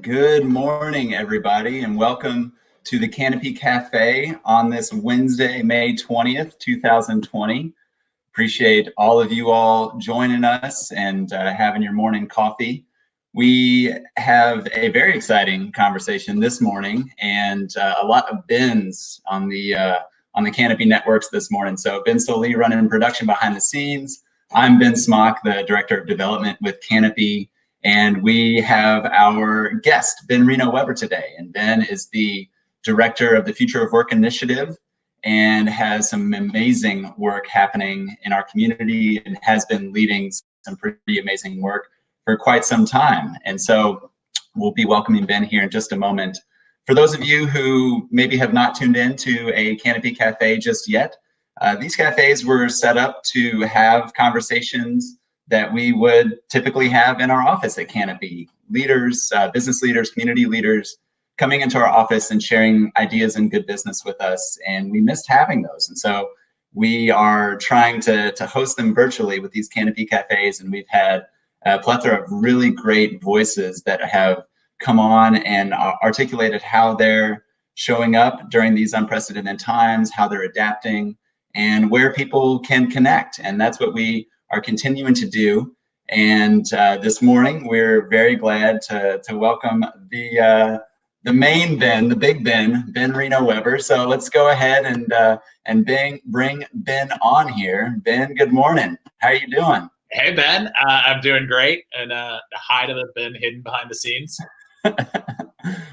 Good morning, everybody, and welcome to the Canopy Cafe on this Wednesday, May 20th, 2020. Appreciate all of you all joining us and having your morning coffee. We have a very exciting conversation this morning and a lot of Bens on the Canopy networks this morning. So Ben Solee running production behind the scenes. I'm Ben Smock, the Director of Development with Canopy. And we have our guest, Ben Reno-Weber today. And Ben is the director of the Future of Work Initiative and has some amazing work happening in our community and has been leading some pretty amazing work for quite some time. And so we'll be welcoming Ben here in just a moment. For those of you who maybe have not tuned in to a Canopy Cafe just yet, these cafes were set up to have conversations that we would typically have in our office at Canopy. Leaders, business leaders, community leaders coming into our office and sharing ideas and good business with us. And we missed having those. And so we are trying to host them virtually with these Canopy Cafes. And we've had a plethora of really great voices that have come on and articulated how they're showing up during these unprecedented times, how they're adapting, and where people can connect. And that's what we are continuing to do. And this morning, we're very glad to welcome the main Ben, the big Ben Reno-Weber. So let's go ahead and bring Ben on here. Ben, good morning. How are you doing? Hey, Ben. I'm doing great. And hi to the Ben hidden behind the scenes.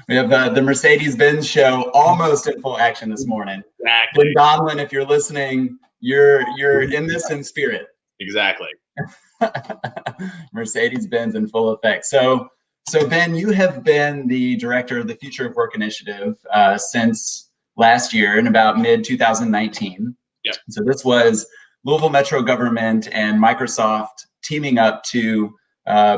We have the Mercedes-Benz show almost in full action this morning. Exactly. Ben Donlin, if you're listening, you're in this in spirit. Exactly. Mercedes-Benz in full effect. So Ben, you have been the director of the Future of Work Initiative since last year in about mid-2019. Yep. So this was Louisville Metro government and Microsoft teaming up to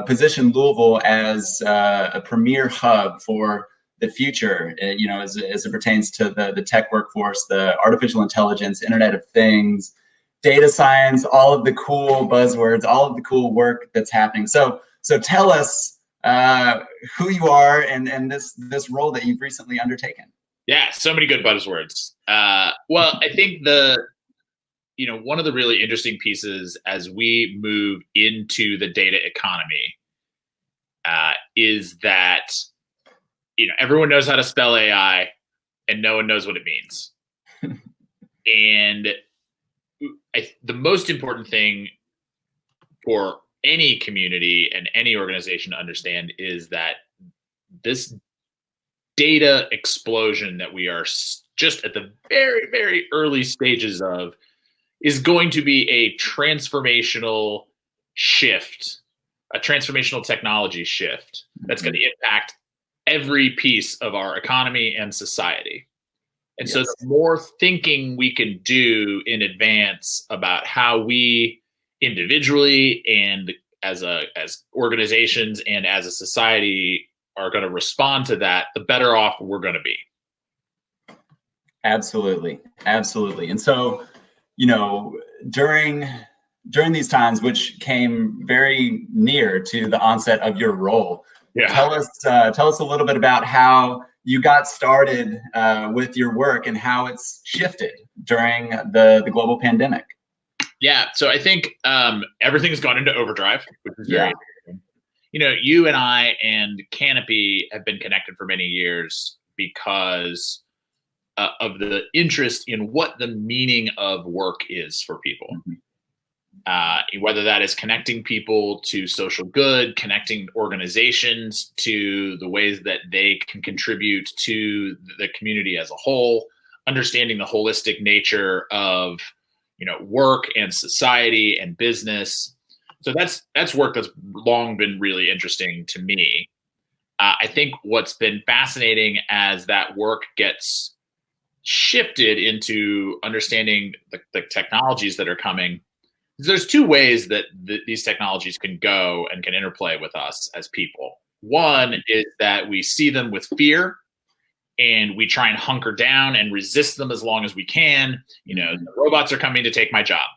position Louisville as a premier hub for the future, as it pertains to the tech workforce, the artificial intelligence, Internet of Things, data science, all of the cool buzzwords, all of the cool work that's happening. So tell us who you are and this role that you've recently undertaken. Yeah, so many good buzzwords. Well, I think one of the really interesting pieces as we move into the data economy is that everyone knows how to spell AI and no one knows what it means. And the most important thing for any community and any organization to understand is that this data explosion that we are just at the very, very early stages of is going to be a transformational shift, a transformational technology shift that's going to impact every piece of our economy and society. And Yes. so the more thinking we can do in advance about how we individually and as organizations and as a society are going to respond to that, the better off we're going to be. Absolutely. And so, during these times, which came very near to the onset of your role, tell us a little bit about how you got started with your work and how it's shifted during the global pandemic. Yeah, so I think everything's gone into overdrive, which is very interesting. You and I and Canopy have been connected for many years because of the interest in what the meaning of work is for people. Whether that is connecting people to social good, connecting organizations to the ways that they can contribute to the community as a whole, understanding the holistic nature of work and society and business. So that's work that's long been really interesting to me. I think what's been fascinating as that work gets shifted into understanding the technologies that are coming, there's two ways that these technologies can go and can interplay with us as people. One is that we see them with fear and we try and hunker down and resist them as long as we can. The robots are coming to take my job,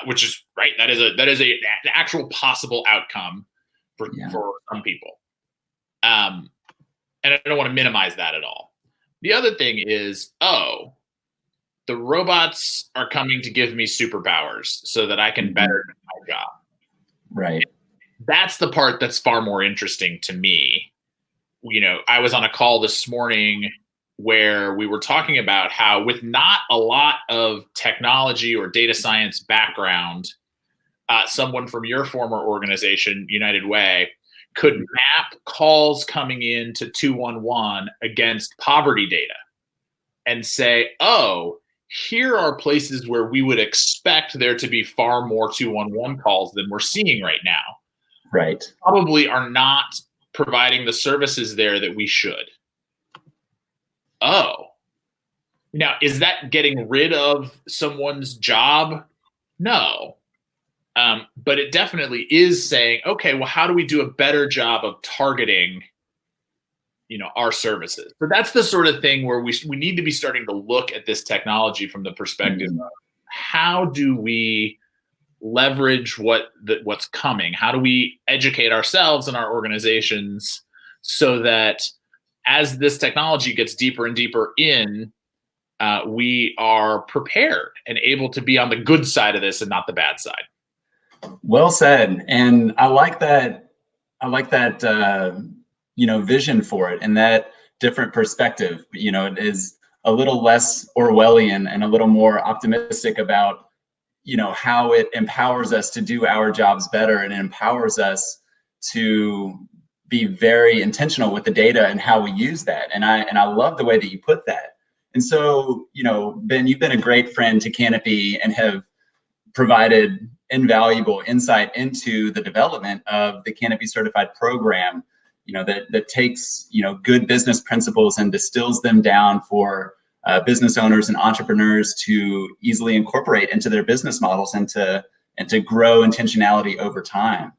which is right. That is an actual possible outcome for some people. And I don't want to minimize that at all. The other thing is, the robots are coming to give me superpowers so that I can better do my job. Right. That's the part that's far more interesting to me. I was on a call this morning where we were talking about how, with not a lot of technology or data science background, someone from your former organization, United Way, could map calls coming in to 211 against poverty data and say, here are places where we would expect there to be far more 211 calls than we're seeing right now. Right. Probably are not providing the services there that we should. Now, is that getting rid of someone's job? No. But it definitely is saying, okay, well, how do we do a better job of targeting, our services? So that's the sort of thing where we need to be starting to look at this technology from the perspective of how do we leverage what's coming? How do we educate ourselves and our organizations so that as this technology gets deeper and deeper in, we are prepared and able to be on the good side of this and not the bad side? Well said. And I like that vision for it, and that different perspective. It is a little less Orwellian and a little more optimistic about, how it empowers us to do our jobs better, and it empowers us to be very intentional with the data and how we use that. And I love the way that you put that. And so, Ben, you've been a great friend to Canopy and have provided invaluable insight into the development of the Canopy certified program, that takes, good business principles and distills them down for business owners and entrepreneurs to easily incorporate into their business models and to grow intentionality over time.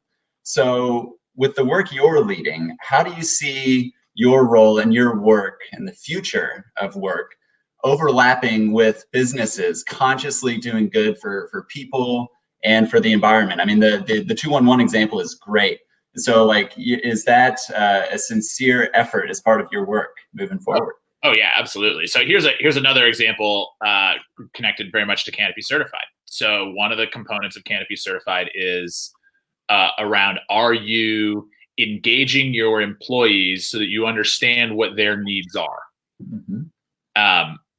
So with the work you're leading, how do you see your role and your work and the future of work overlapping with businesses consciously doing good for people and for the environment? I mean, the 211 example is great. So, is that a sincere effort as part of your work moving forward? Oh yeah, absolutely. So here's another example connected very much to Canopy Certified. So one of the components of Canopy Certified is around, are you engaging your employees so that you understand what their needs are?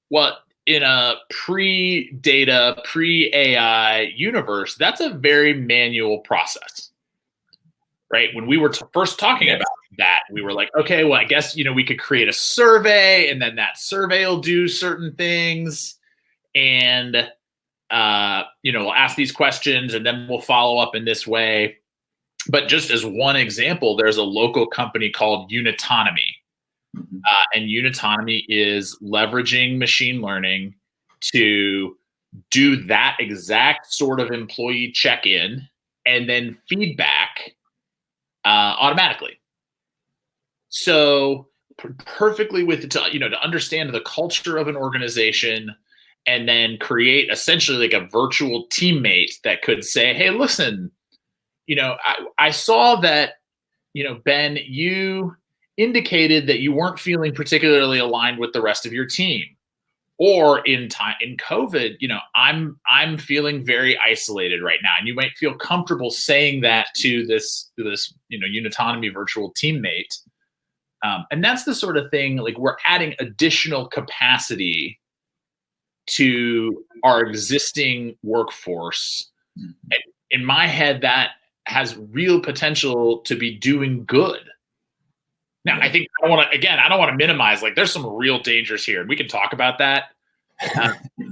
Well, in a pre-data, pre-AI universe, that's a very manual process, right? When we were first talking about that, we were like, okay, well, I guess, we could create a survey, and then that survey will do certain things, and, we'll ask these questions, and then we'll follow up in this way. But just as one example, there's a local company called Unitonomy. And Unitonomy is leveraging machine learning to do that exact sort of employee check-in and then feedback automatically. So perfectly with it, to understand the culture of an organization, and then create essentially like a virtual teammate that could say, hey, listen, I saw that, Ben, you indicated that you weren't feeling particularly aligned with the rest of your team. Or in COVID, I'm feeling very isolated right now. And you might feel comfortable saying that to this Unitonomy virtual teammate. And that's the sort of thing, like, we're adding additional capacity to our existing workforce. In my head, that has real potential to be doing good. Now, I think I don't want to minimize, there's some real dangers here, and we can talk about that.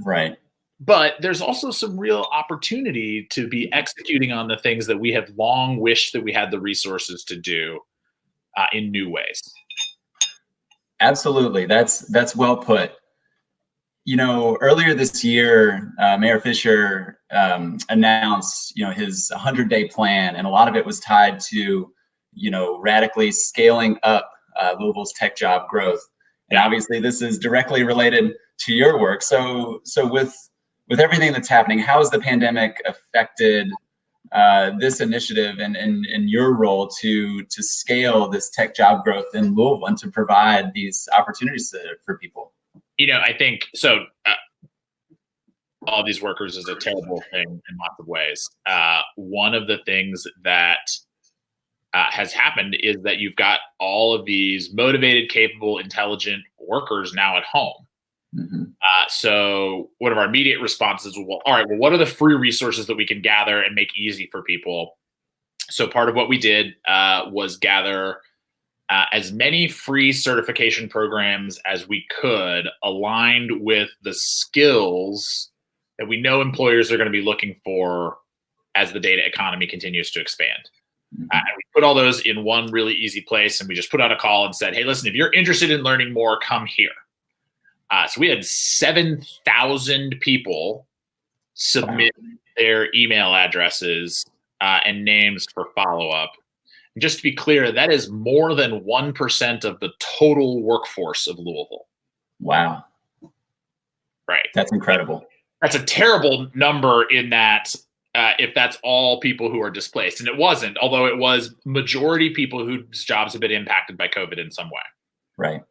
Right. But there's also some real opportunity to be executing on the things that we have long wished that we had the resources to do in new ways. Absolutely. That's well put. Earlier this year, Mayor Fisher announced, his 100-day plan, and a lot of it was tied to, radically scaling up Louisville's tech job growth. And obviously, this is directly related to your work. So with everything that's happening, how has the pandemic affected this initiative and your role to scale this tech job growth in Louisville and to provide these opportunities for people? I think so. All these workers is a terrible thing in lots of ways. One of the things that has happened is that you've got all of these motivated, capable, intelligent workers now at home. Mm-hmm. So one of our immediate responses was, well, all right, well, what are the free resources that we can gather and make easy for people? So part of what we did was gather as many free certification programs as we could, aligned with the skills that we know employers are going to be looking for as the data economy continues to expand. Mm-hmm. And we put all those in one really easy place, and we just put out a call and said, hey, listen, if you're interested in learning more, come here. So we had 7,000 people submit their email addresses and names for follow-up. And just to be clear, that is more than 1% of the total workforce of Louisville. Wow. Right. That's incredible. That's a terrible number in that if that's all people who are displaced. And it wasn't, although it was majority people whose jobs have been impacted by COVID in some way. Right.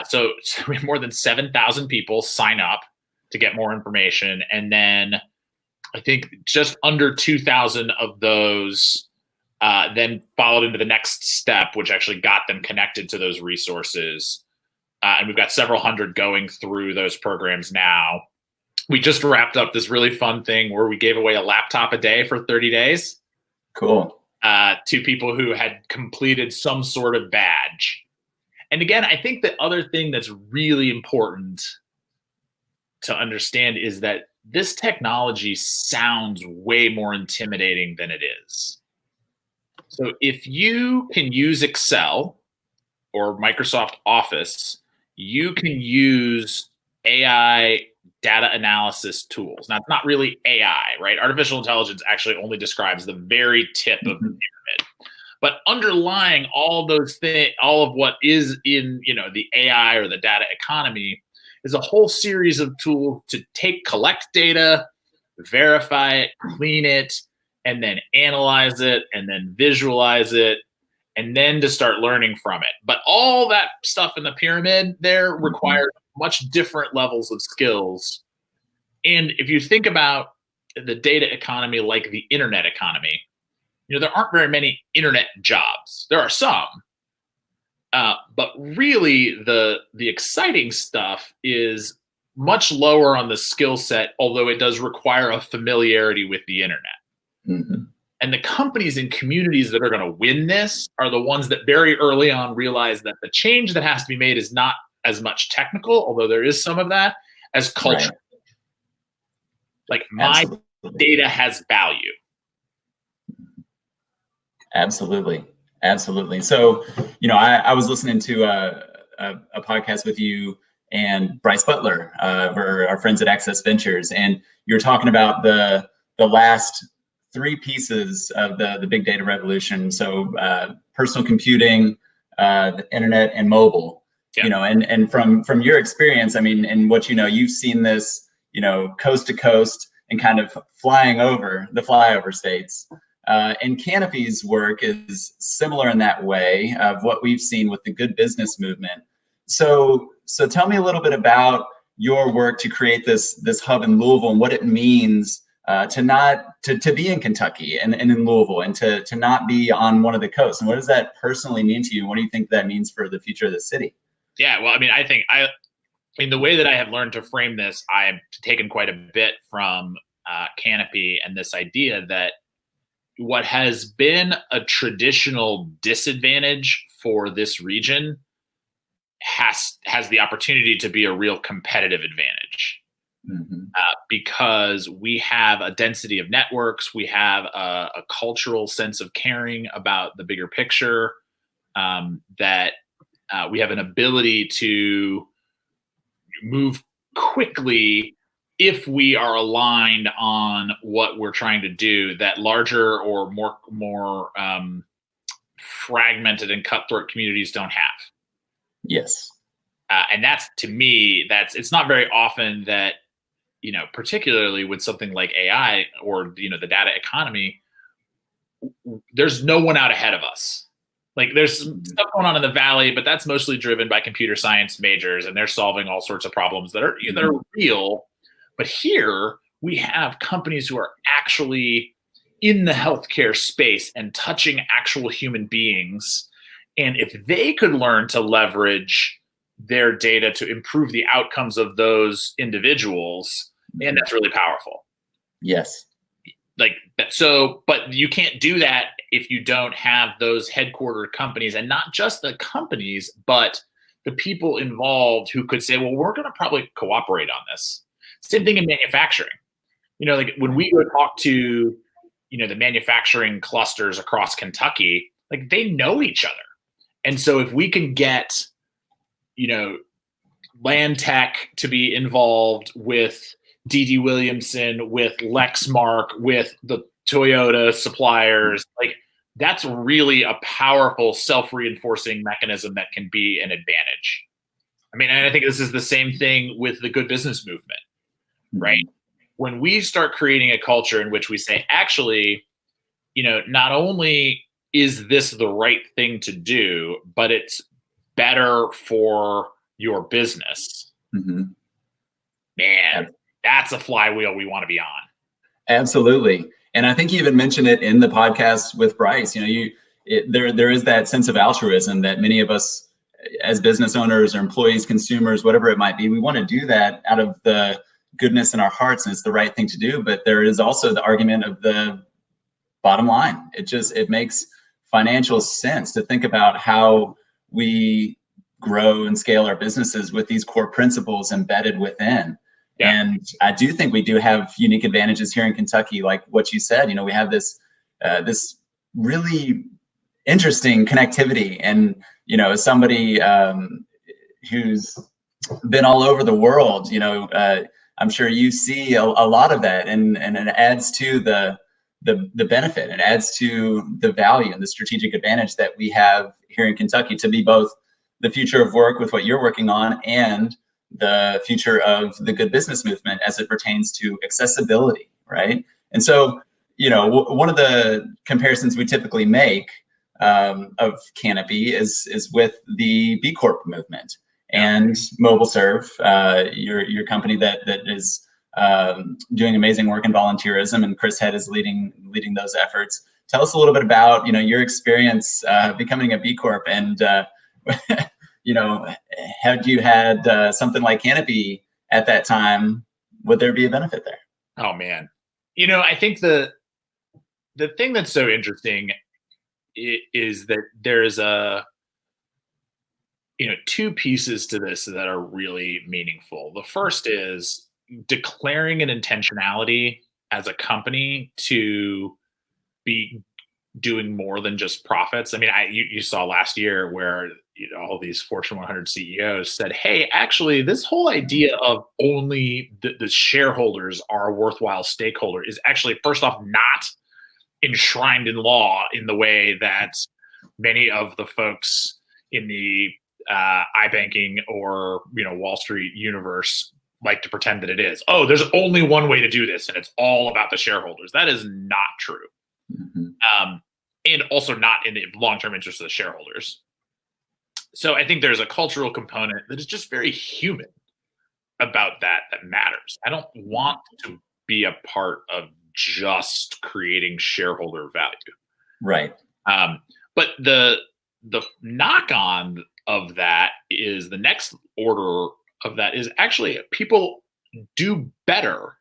So we have more than 7,000 people sign up to get more information. And then I think just under 2,000 of those then followed into the next step, which actually got them connected to those resources. And we've got several hundred going through those programs now. We just wrapped up this really fun thing where we gave away a laptop a day for 30 days. Cool. To people who had completed some sort of badge. And again, I think the other thing that's really important to understand is that this technology sounds way more intimidating than it is. So if you can use Excel or Microsoft Office, you can use AI data analysis tools. Now, it's not really AI, right? Artificial intelligence actually only describes the very tip of the pyramid. But underlying all those things, all of what is in, the AI or the data economy is a whole series of tools to collect data, verify it, clean it, and then analyze it, and then visualize it, and then to start learning from it. But all that stuff in the pyramid there requires much different levels of skills. And if you think about the data economy like the internet economy, there aren't very many internet jobs. There are some, but really the exciting stuff is much lower on the skill set, although it does require a familiarity with the internet. Mm-hmm. And the companies and communities that are going to win this are the ones that very early on realize that the change that has to be made is not as much technical, although there is some of that, as culture. Right. Like my data has value. Absolutely. So, I was listening to a podcast with you and Bryce Butler, our friends at Access Ventures, and you're talking about the last three pieces of the big data revolution. So, personal computing, the internet, and mobile. Yeah. And from your experience, and what you've seen this, coast to coast and kind of flying over the flyover states. And Canopy's work is similar in that way of what we've seen with the good business movement. So tell me a little bit about your work to create this hub in Louisville and what it means to be in Kentucky and in Louisville and to not be on one of the coasts. And what does that personally mean to you? And what do you think that means for the future of the city? Yeah, well, I think the way that I have learned to frame this, I have taken quite a bit from Canopy and this idea that what has been a traditional disadvantage for this region has the opportunity to be a real competitive advantage. Mm-hmm. Because we have a density of networks, we have a cultural sense of caring about the bigger picture, that we have an ability to move quickly if we are aligned on what we're trying to do, that larger or more fragmented and cutthroat communities don't have. Yes. And that's, to me, it's not very often that, particularly with something like AI or, the data economy, there's no one out ahead of us. Like there's stuff going on in the valley, but that's mostly driven by computer science majors, and they're solving all sorts of problems that are real. But here we have companies who are actually in the healthcare space and touching actual human beings. And if they could learn to leverage their data to improve the outcomes of those individuals, and that's really powerful. Yes. Like so, but you can't do that if you don't have those headquartered companies, and not just the companies, but the people involved who could say, well, we're going to probably cooperate on this. Same thing in manufacturing. Like when we go talk to, the manufacturing clusters across Kentucky, like they know each other. And so if we can get, Land Tech to be involved with D.D. Williamson, with Lexmark, with the Toyota suppliers, like that's really a powerful self-reinforcing mechanism that can be an advantage. I mean, and I think this is the same thing with the good business movement, right? When we start creating a culture in which we say, actually, not only is this the right thing to do, but it's better for your business. Mm-hmm. Man, that's a flywheel we want to be on. Absolutely. And I think you even mentioned it in the podcast with Bryce. There is that sense of altruism that many of us as business owners or employees, consumers, whatever it might be, we want to do that out of the goodness in our hearts, and it's the right thing to do. But there is also the argument of the bottom line. It makes financial sense to think about how we grow and scale our businesses with these core principles embedded within. Yeah. And I do think we do have unique advantages here in Kentucky, like what you said. We have this really interesting connectivity, and as somebody who's been all over the world, I'm sure you see a lot of that, and it adds to the benefit. It adds to the value and the strategic advantage that we have here in Kentucky to be both the future of work with what you're working on and the future of the good business movement as it pertains to accessibility, right? And so, one of the comparisons we typically make of Canopy is with the B Corp movement and MobileServe, your company that is doing amazing work in volunteerism, and Chris Head is leading those efforts. Tell us a little bit about your experience becoming a B Corp, and had you had something like Canopy at that time, would there be a benefit there? Oh man, I think the thing that's so interesting is that there's two pieces to this that are really meaningful. The first is declaring an intentionality as a company to be doing more than just profits. I mean, you saw last year where all these Fortune 100 CEOs said, "Hey, actually, this whole idea of only the shareholders are a worthwhile stakeholder is actually, first off, not enshrined in law in the way that many of the folks in the iBanking or Wall Street universe like to pretend that it is. Oh, there's only one way to do this, and it's all about the shareholders. That is not true, and also not in the long-term interest of the shareholders. So I think there's a cultural component that is just very human about that matters. I don't want to be a part of just creating shareholder value. Right. But the knock-on of that is the next order of that is actually people do better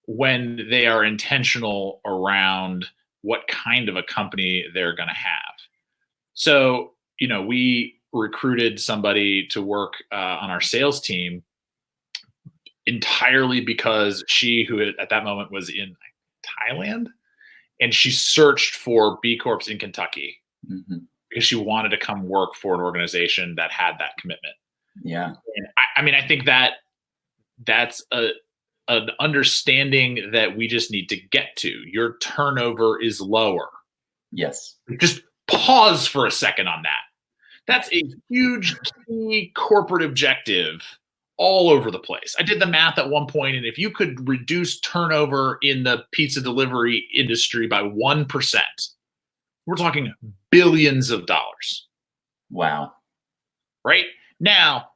when they are intentional around what kind of a company they're going to have. So, we recruited somebody to work on our sales team entirely because she, who at that moment was in Thailand, and she searched for B Corps in Kentucky because she wanted to come work for an organization that had that commitment. Yeah. And I think that's an understanding that we just need to get to. Your turnover is lower. Yes. Just pause for a second on that. That's a huge key corporate objective all over the place. I did the math at one point, and if you could reduce turnover in the pizza delivery industry by 1%, We're talking billions of dollars. Wow. Right? Now,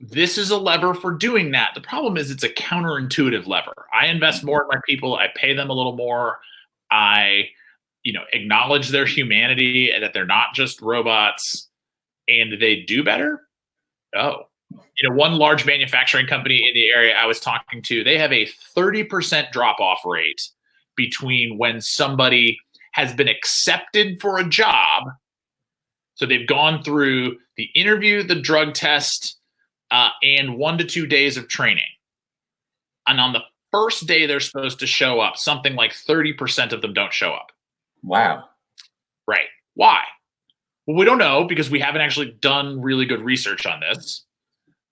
this is a lever for doing that. The problem is it's a counterintuitive lever. I invest more in my people. I pay them a little more. I, acknowledge their humanity and that they're not just robots, and they do better. Oh, one large manufacturing company in the area I was talking to, they have a 30% drop-off rate between when somebody has been accepted for a job. So they've gone through the interview, the drug test, and 1 to 2 days of training. And on the first day they're supposed to show up, something like 30% of them don't show up. Wow. Right. Why? Well, we don't know because we haven't actually done really good research on this.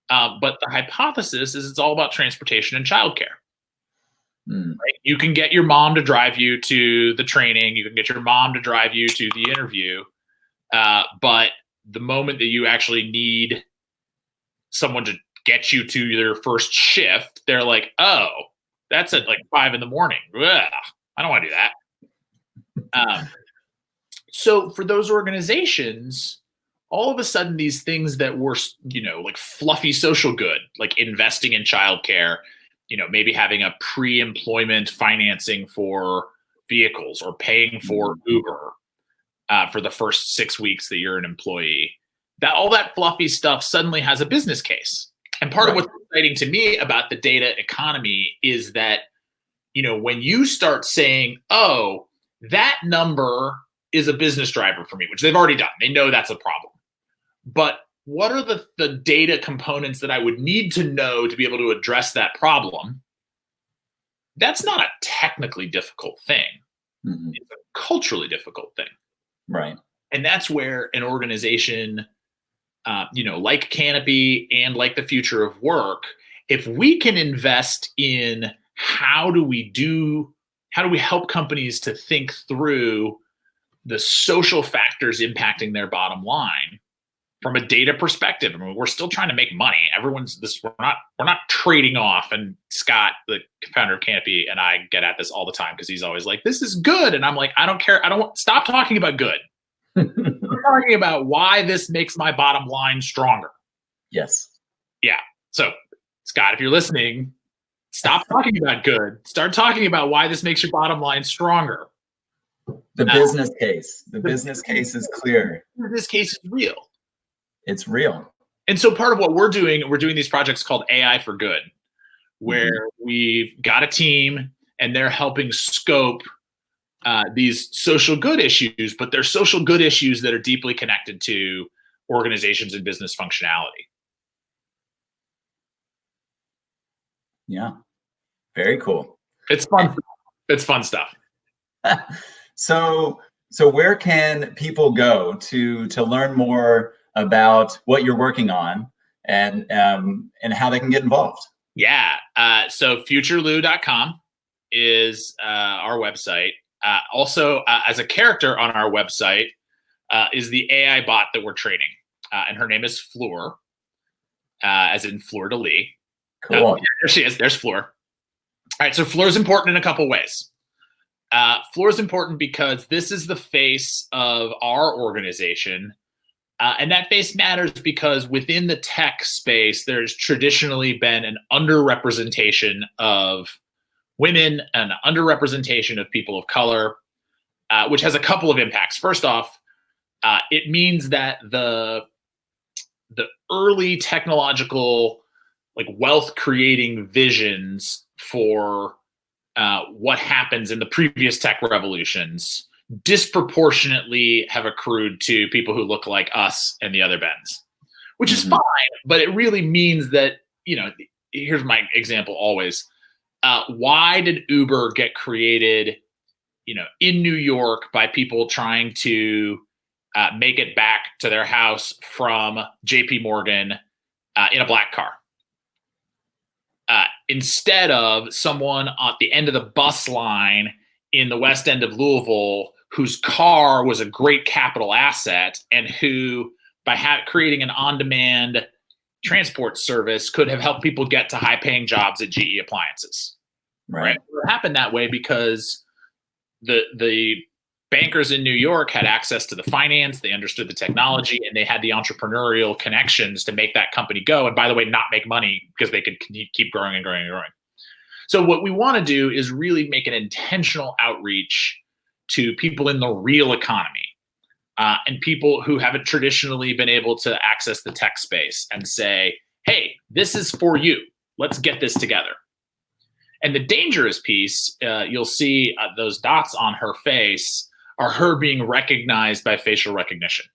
But the hypothesis is it's all about transportation and childcare. Right? You can get your mom to drive you to the training. You can get your mom to drive you to the interview. But the moment that you actually need someone to get you to their first shift, they're like, oh, that's at like 5 a.m. Ugh, I don't want to do that. So for those organizations, all of a sudden these things that were, like fluffy social good, like investing in childcare, maybe having a pre-employment financing for vehicles or paying for Uber for the first 6 weeks that you're an employee, that all that fluffy stuff suddenly has a business case. And part of what's exciting to me about the data economy is that, when you start saying, oh, that number is a business driver for me, which they've already done. They know that's a problem. But what are the data components that I would need to know to be able to address that problem? That's not a technically difficult thing. Mm-hmm. It's a culturally difficult thing. Right. And that's where an organization, like Canopy and like the Future of Work, if we can invest in how do we help companies to think through the social factors impacting their bottom line from a data perspective. I mean, we're still trying to make money. We're not trading off. And Scott, the founder of Canopy, and I get at this all the time because he's always like, this is good. And I'm like, I don't care. Stop talking about good. We're talking about why this makes my bottom line stronger. Yes. Yeah. So Scott, if you're listening, stop talking about good. Start talking about why this makes your bottom line stronger. The business case. The business case is clear. This case is real. It's real. And so part of what we're doing these projects called AI for Good, where we've got a team and they're helping scope these social good issues, but they're social good issues that are deeply connected to organizations and business functionality. Yeah. Very cool. It's fun. It's fun stuff. So where can people go to learn more about what you're working on and how they can get involved? Yeah. So futurelou.com is our website. Also, as a character on our website is the AI bot that we're training. And her name is Fleur, as in Fleur de Lis. Cool. There she is. There's Fleur. All right. So Fleur is important in a couple ways. Fleur is important because this is the face of our organization. And that face matters because within the tech space, there's traditionally been an underrepresentation of women and an underrepresentation of people of color, which has a couple of impacts. First off, it means that the early technological, like wealth creating visions for what happens in the previous tech revolutions disproportionately have accrued to people who look like us and the other Bens, which is fine, but it really means that, here's my example always. Why did Uber get created, in New York by people trying to make it back to their house from JP Morgan in a black car? Instead of someone at the end of the bus line in the west end of Louisville whose car was a great capital asset and who, by creating an on-demand transport service, could have helped people get to high-paying jobs at GE Appliances. Right? It happened that way because the bankers in New York had access to the finance, they understood the technology, and they had the entrepreneurial connections to make that company go. And by the way, not make money because they could keep growing and growing and growing. So what we want to do is really make an intentional outreach to people in the real economy and people who haven't traditionally been able to access the tech space and say, hey, this is for you. Let's get this together. And the dangerous piece, you'll see those dots on her face are her being recognized by facial recognition.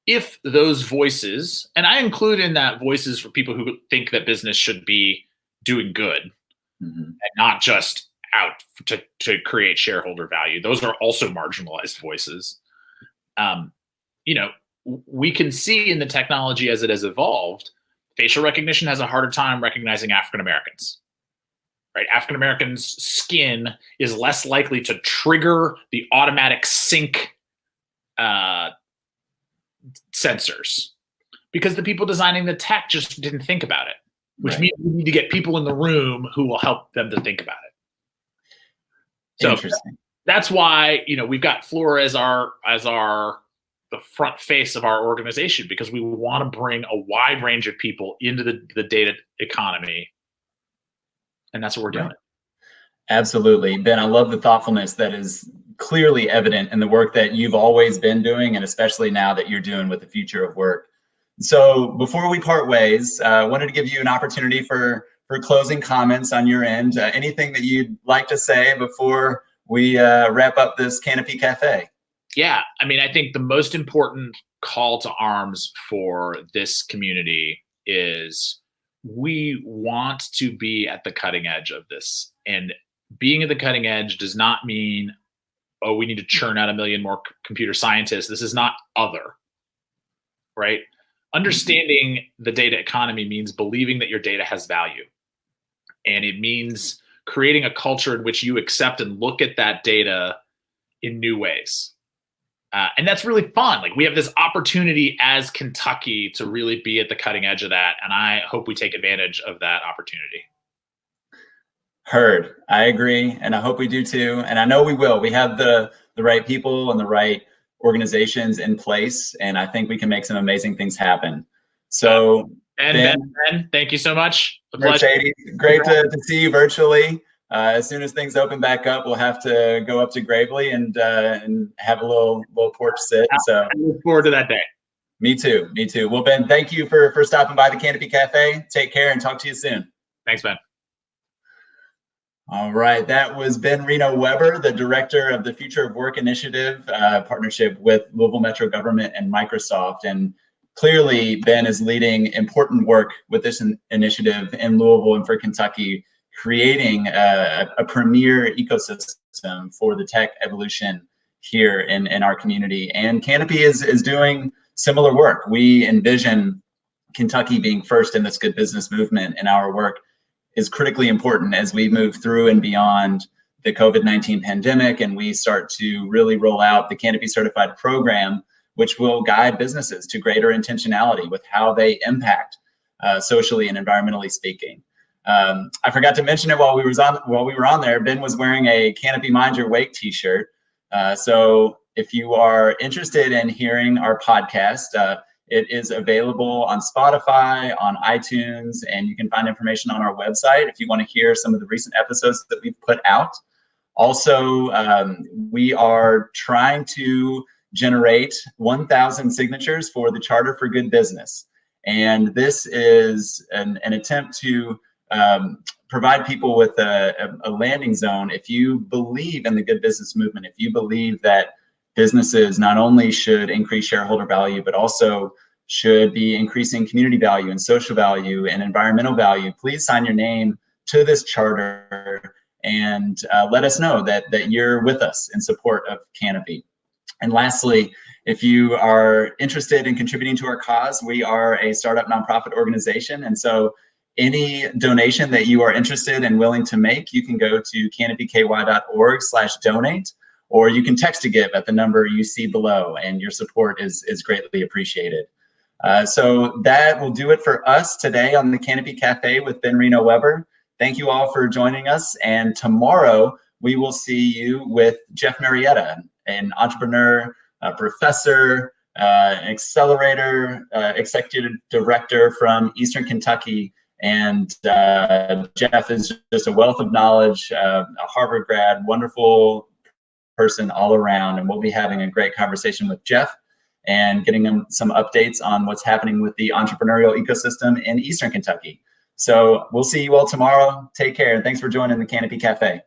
If those voices, and I include in that voices for people who think that business should be doing good and not just out to create shareholder value. Those are also marginalized voices. We can see in the technology as it has evolved, facial recognition has a harder time recognizing African Americans. Right? African Americans' skin is less likely to trigger the automatic sync sensors because the people designing the tech just didn't think about it, which means we need to get people in the room who will help them to think about it. So interesting. That's why we've got Flora as the front face of our organization, because we want to bring a wide range of people into the data economy. And that's what we're doing. Right. Absolutely. Ben, I love the thoughtfulness that is clearly evident in the work that you've always been doing, and especially now that you're doing with the future of work. So before we part ways, I wanted to give you an opportunity for closing comments on your end. Anything that you'd like to say before we wrap up this Canopy Cafe? Yeah, I think the most important call to arms for this community is we want to be at the cutting edge of this. And being at the cutting edge does not mean, oh, we need to churn out 1 million more computer scientists. This is not other, right? Understanding the data economy means believing that your data has value. And it means creating a culture in which you accept and look at that data in new ways. And that's really fun. Like, we have this opportunity as Kentucky to really be at the cutting edge of that. And I hope we take advantage of that opportunity. Heard. I agree. And I hope we do too. And I know we will. We have the right people and the right organizations in place. And I think we can make some amazing things happen. So Ben, thank you so much. Mercedes, great to see you virtually. As soon as things open back up, we'll have to go up to Gravely and have a little porch sit. So I look forward to that day. Me too. Well, Ben, thank you for stopping by the Canopy Cafe. Take care and talk to you soon. Thanks, Ben. All right, that was Ben Reno-Weber, the director of the Future of Work Initiative, partnership with Louisville Metro Government and Microsoft. And clearly, Ben is leading important work with this initiative in Louisville and for Kentucky, creating a premier ecosystem for the tech evolution here in our community. And Canopy is doing similar work. We envision Kentucky being first in this good business movement, and our work is critically important as we move through and beyond the COVID-19 pandemic, and we start to really roll out the Canopy Certified program, which will guide businesses to greater intentionality with how they impact socially and environmentally speaking. I forgot to mention it while we were on there. Ben was wearing a Canopy Mind Your Wake t-shirt. So if you are interested in hearing our podcast, it is available on Spotify, on iTunes, and you can find information on our website if you want to hear some of the recent episodes that we've put out. Also, we are trying to generate 1,000 signatures for the Charter for Good Business. And this is an attempt to provide people with a landing zone. If you believe in the good business movement, if you believe that businesses not only should increase shareholder value, but also should be increasing community value and social value and environmental value, please sign your name to this charter and let us know that you're with us in support of Canopy. And lastly, if you are interested in contributing to our cause, we are a startup nonprofit organization. And so any donation that you are interested and willing to make, you can go to canopyky.org/donate, or you can text to give at the number you see below, and your support is greatly appreciated. So that will do it for us today on the Canopy Cafe with Ben Reno-Weber. Thank you all for joining us. And tomorrow we will see you with Jeff Marietta, an entrepreneur, a professor, accelerator, executive director from Eastern Kentucky. And Jeff is just a wealth of knowledge, a Harvard grad, wonderful person all around. And we'll be having a great conversation with Jeff and getting him some updates on what's happening with the entrepreneurial ecosystem in Eastern Kentucky. So we'll see you all tomorrow. Take care. And thanks for joining the Canopy Cafe.